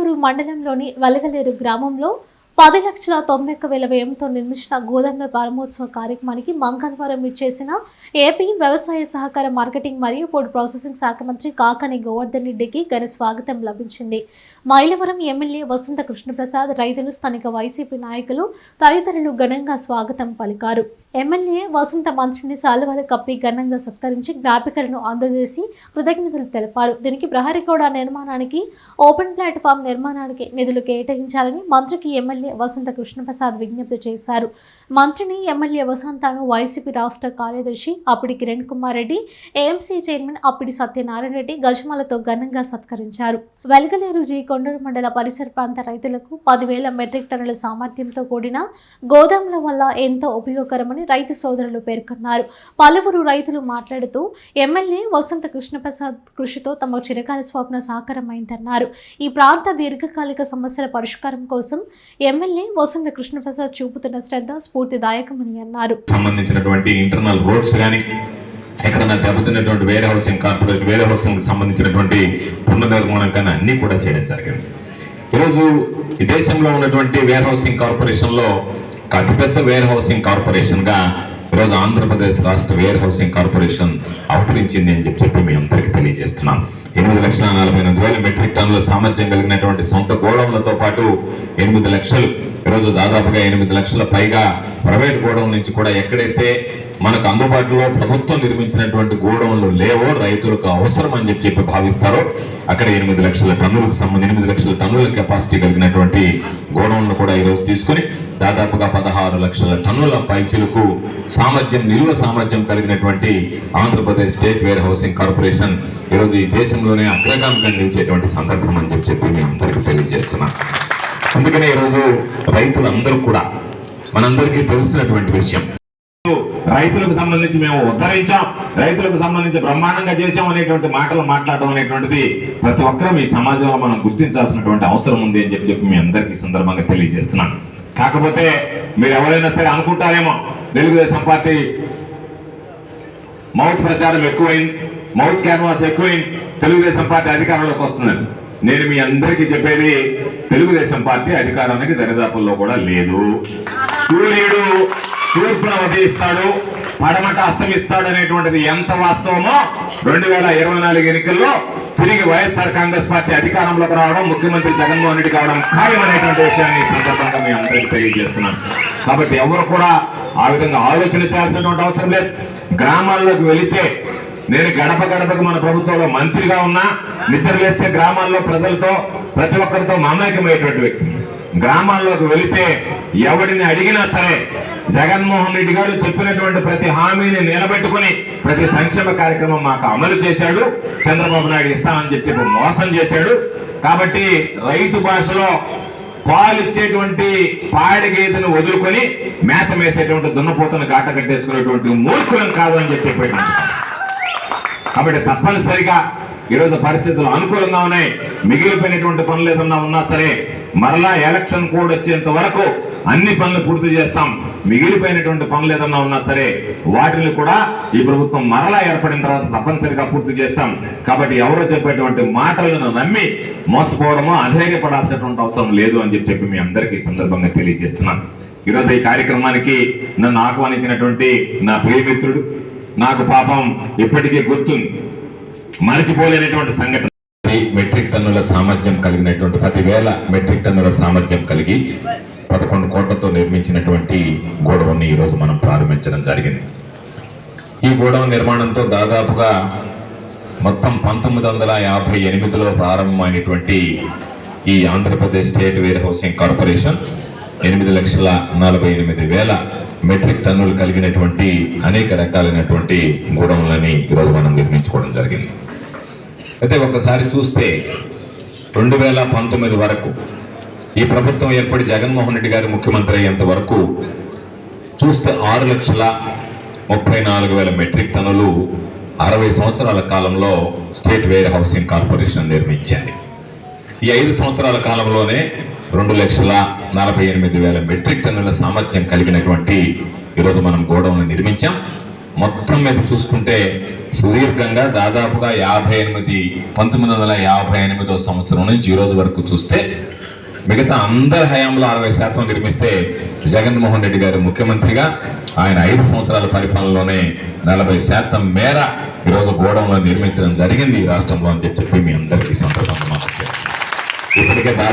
పలువురు మండలంలోని వెలగలేరు గ్రామంలో 10,91,000 వ్యయంతో నిర్మించిన గోదాముల ప్రారంభోత్సవ కార్యక్రమానికి మంగళవారం ఇచ్చేసిన ఏపీ వ్యవసాయ సహకార మార్కెటింగ్ మరియు ఫుడ్ ప్రాసెసింగ్ శాఖ మంత్రి కాకాని గోవర్ధన్ రెడ్డికి ఘన స్వాగతం లభించింది. మైలవరం ఎమ్మెల్యే వసంత కృష్ణప్రసాద్, రైతులు, స్థానిక వైసీపీ నాయకులు తదితరులు ఘనంగా స్వాగతం పలికారు. ఎమ్మెల్యే వసంత మంత్రిని శాలువాలు కప్పి ఘనంగా సత్కరించి జ్ఞాపికలను అందజేసి కృతజ్ఞతలు తెలిపారు. దీనికి ప్రహరీ గోడ నిర్మాణానికి, ఓపెన్ ప్లాట్ఫామ్ నిర్మాణానికి నిధులు కేటాయించాలని మంత్రికి ఎమ్మెల్యే వసంత కృష్ణప్రసాద్ విజ్ఞప్తి చేశారు. మంత్రిని ఎమ్మెల్యే వసంతను వైసీపీ రాష్ట్ర కార్యదర్శి అప్పిడి కిరణ్ కుమార్ రెడ్డి, ఏఎంసీ చైర్మన్ అప్పిడి సత్యనారాయణ రెడ్డి గజమాలతో ఘనంగా సత్కరించారు. వెలగలేరు జీ కొండూరు మండల పరిసర ప్రాంత రైతులకు 10,000 మెట్రిక్ టన్నుల సామర్థ్యంతో కూడిన గోదాముల వల్ల ఎంతో ఉపయోగకరమని రైతు సోదరులు పేర్కొన్నారు. పలువురు రైతులు మాట్లాడుతూ ఎమ్మెల్యే వసంత కృష్ణప్రసాద్ కృషితో తమ చిరకాల స్వప్న సాకారమైందన్నారు. ఈ ప్రాంత దీర్ఘకాలిక సమస్యల పరిష్కారం కోసం ఎమ్మెల్యే వసంత కృష్ణప్రసాద్ చూపుతున్న శ్రద్ధ స్ఫూర్తిదాయకమని అన్నారు. సంబంధించినటువంటి ఇంటర్నల్ రోడ్స్ కానీ ఎక్కడన్నా దెబ్బతిన్నటువంటి warehousing corporation, warehousing సంబంధించినటువంటి పునర్నిర్మాణం కానీ అన్ని కూడా చేయడం జరిగింది. ఈరోజు ఈ దేశంలో ఉన్నటువంటి వేర్ హౌసింగ్ కార్పొరేషన్లో అతిపెద్ద వేర్ హౌసింగ్ కార్పొరేషన్ గా ఈరోజు ఆంధ్రప్రదేశ్ రాష్ట్ర వేర్ హౌసింగ్ కార్పొరేషన్ అవతరించింది అని చెప్పి మీ అందరికీ తెలియజేస్తున్నాం. 8,48,000 మెట్రిక్ టన్నుల సామర్థ్యం కలిగినటువంటి సొంత గోడౌన్లతో పాటు 8 లక్షలు, ఈరోజు దాదాపుగా 8 లక్షల పైగా ప్రైవేట్ గోడౌన్ నుంచి కూడా ఎక్కడైతే మనకు అందుబాటులో ప్రభుత్వం నిర్మించినటువంటి గోడౌన్లు లేవో, రైతులకు అవసరం అని చెప్పి భావిస్తారో అక్కడ 8 లక్షల టన్నులకు సంబంధించి 8 లక్షల టన్నుల కెపాసిటీ కలిగినటువంటి గోడౌన్లు కూడా ఈరోజు తీసుకుని దాదాపుగా 16 లక్షల టన్నుల పైచిలకు సామర్థ్యం, నిల్వ సామర్థ్యం కలిగినటువంటి Andhra Pradesh state where housing corporation ఈరోజు ఈ దేశంలోనే అగ్రగామిగా నిలిచేటువంటి సందర్భం అని చెప్పి మీ అందరికీ తెలియజేస్తున్నాం. అందుకనే ఈరోజు రైతులందరూ కూడా మనందరికీ తెలిసినటువంటి విషయం, రైతులకు సంబంధించి మేము ఉద్ధరించాం, రైతులకు సంబంధించి బ్రహ్మాండంగా చేసాం అనేటువంటి మాటలు మాట్లాడడం అనేటువంటిది ప్రతి ఒక్కరూ ఈ సమాజంలో మనం గుర్తించాల్సినటువంటి అవసరం ఉంది అని చెప్పి మీ అందరికీ సందర్భంగా తెలియజేస్తున్నాను. కాకపోతే మీరు ఎవరైనా సరే అనుకుంటారేమో తెలుగుదేశం పార్టీ మౌత్ ప్రచారం ఎక్కువైంది, మౌత్ క్యాన్వాస్ ఎక్కువైంది, తెలుగుదేశం పార్టీ అధికారంలోకి వస్తుందని. నేను మీ అందరికీ చెప్పేది, తెలుగుదేశం పార్టీ అధికారానికి దరిదాపుల్లో కూడా లేదు. సూర్యుడు తూర్పున ఉదయిస్తాడు, పడమట అస్తమిస్తాడు అనేటువంటిది ఎంత వాస్తవమో 2024 ఎన్నికల్లో తిరిగి వైఎస్ఆర్ కాంగ్రెస్ పార్టీ అధికారంలోకి రావడం, ముఖ్యమంత్రి జగన్మోహన్ రెడ్డి కావడం ఖాయం అనేటువంటి విషయాన్ని ఈ సందర్భంగా మీ అందరికీ తెలియజేస్తున్నాను. కాబట్టి ఎవరు కూడా ఆ విధంగా ఆలోచన చేయాల్సినటువంటి అవసరం లేదు. గ్రామాల్లోకి వెళితే, నేను గడప గడపకి మన ప్రభుత్వంలో మంత్రిగా ఉన్నా, నిద్రలేస్తే గ్రామాల్లో ప్రజలతో ప్రతి ఒక్కరితో మమేకమయ్యేటువంటి వ్యక్తి. గ్రామాల్లోకి వెళితే ఎవడిని అడిగినా సరే జగన్మోహన్ రెడ్డి గారు చెప్పినటువంటి ప్రతి హామీని నిలబెట్టుకుని ప్రతి సంక్షేమ కార్యక్రమం మాకు అమలు చేశాడు. చంద్రబాబు నాయుడు ఇస్తానని చెప్పి మోసం చేశాడు. కాబట్టి రైతు భాషలో పాలు ఇచ్చేటువంటి పాడి గేదెను వదులుకొని మేత మేసేటువంటి దున్నపోతను గాట కట్టేసుకునేటువంటి మూర్ఖులం కాదు అని చెప్పి. కాబట్టి తప్పనిసరిగా ఈరోజు పరిస్థితులు అనుకూలంగా ఉన్నాయి. మిగిలిపోయినటువంటి పనులు ఏదన్నా ఉన్నా సరే మరలా ఎలక్షన్ కోడ్ వచ్చేంత వరకు అన్ని పనులు పూర్తి చేస్తాం. మిగిలిపోయినటువంటి పనులు ఏదన్నా ఉన్నా సరే వాటిని కూడా ఈ ప్రభుత్వం మరలా ఏర్పడిన తర్వాత తప్పనిసరిగా పూర్తి చేస్తాం. కాబట్టి ఎవరో చెప్పేటువంటి మాటలను నమ్మి మోసపోవడమో అధైర్యపడాల్సినటువంటి అవసరం లేదు అని చెప్పి మీ అందరికీ సందర్భంగా తెలియజేస్తున్నాను. ఈరోజు ఈ కార్యక్రమానికి నన్ను ఆహ్వానించినటువంటి నా ప్రియమిత్రుడు, నాకు పాపం ఇప్పటికీ గుర్తుంది, మరచిపోలేనటువంటి సంఘటన, మెట్రిక్ టన్నుల సామర్థ్యం కలిగినటువంటి 10,000 మెట్రిక్ టన్నుల సామర్థ్యం కలిగి 11 కోట్లతో నిర్మించినటువంటి గోడౌన్ ఈరోజు మనం ప్రారంభించడం జరిగింది. ఈ గోడౌన్ నిర్మాణంతో దాదాపుగా మొత్తం 1958లో ప్రారంభమైనటువంటి ఈ Andhra Pradesh state where housing corporation 8,48,000 metric టన్నులు కలిగినటువంటి అనేక రకాలైనటువంటి గోడౌన్లని ఈరోజు మనం నిర్మించుకోవడం జరిగింది. అయితే ఒకసారి చూస్తే 2019 వరకు ఈ ప్రభుత్వం ఏర్పడి జగన్మోహన్ రెడ్డి గారు ముఖ్యమంత్రి అయ్యేంత వరకు చూస్తే 6,34,000 మెట్రిక్ టన్నులు 60 సంవత్సరాల కాలంలో స్టేట్ వేర్ హౌసింగ్ కార్పొరేషన్ నిర్మించింది. ఈ 5 సంవత్సరాల కాలంలోనే 2,48,000 మెట్రిక్ టన్నుల సామర్థ్యం కలిగినటువంటి ఈరోజు మనం గోడౌన్ నిర్మించాం. మొత్తం మీద చూసుకుంటే సుదీర్ఘంగా దాదాపుగా 1958 సంవత్సరం నుంచి ఈ రోజు వరకు చూస్తే మిగతా అందరి హయాంలో 60% నిర్మిస్తే జగన్మోహన్ రెడ్డి గారు ముఖ్యమంత్రిగా ఆయన 5 సంవత్సరాల పరిపాలనలోనే 40% మేర ఈరోజు గోడౌన్లో నిర్మించడం జరిగింది ఈ రాష్ట్రంలో అని చెప్పి మీ అందరికీ సందర్భంగా ఇప్పటికే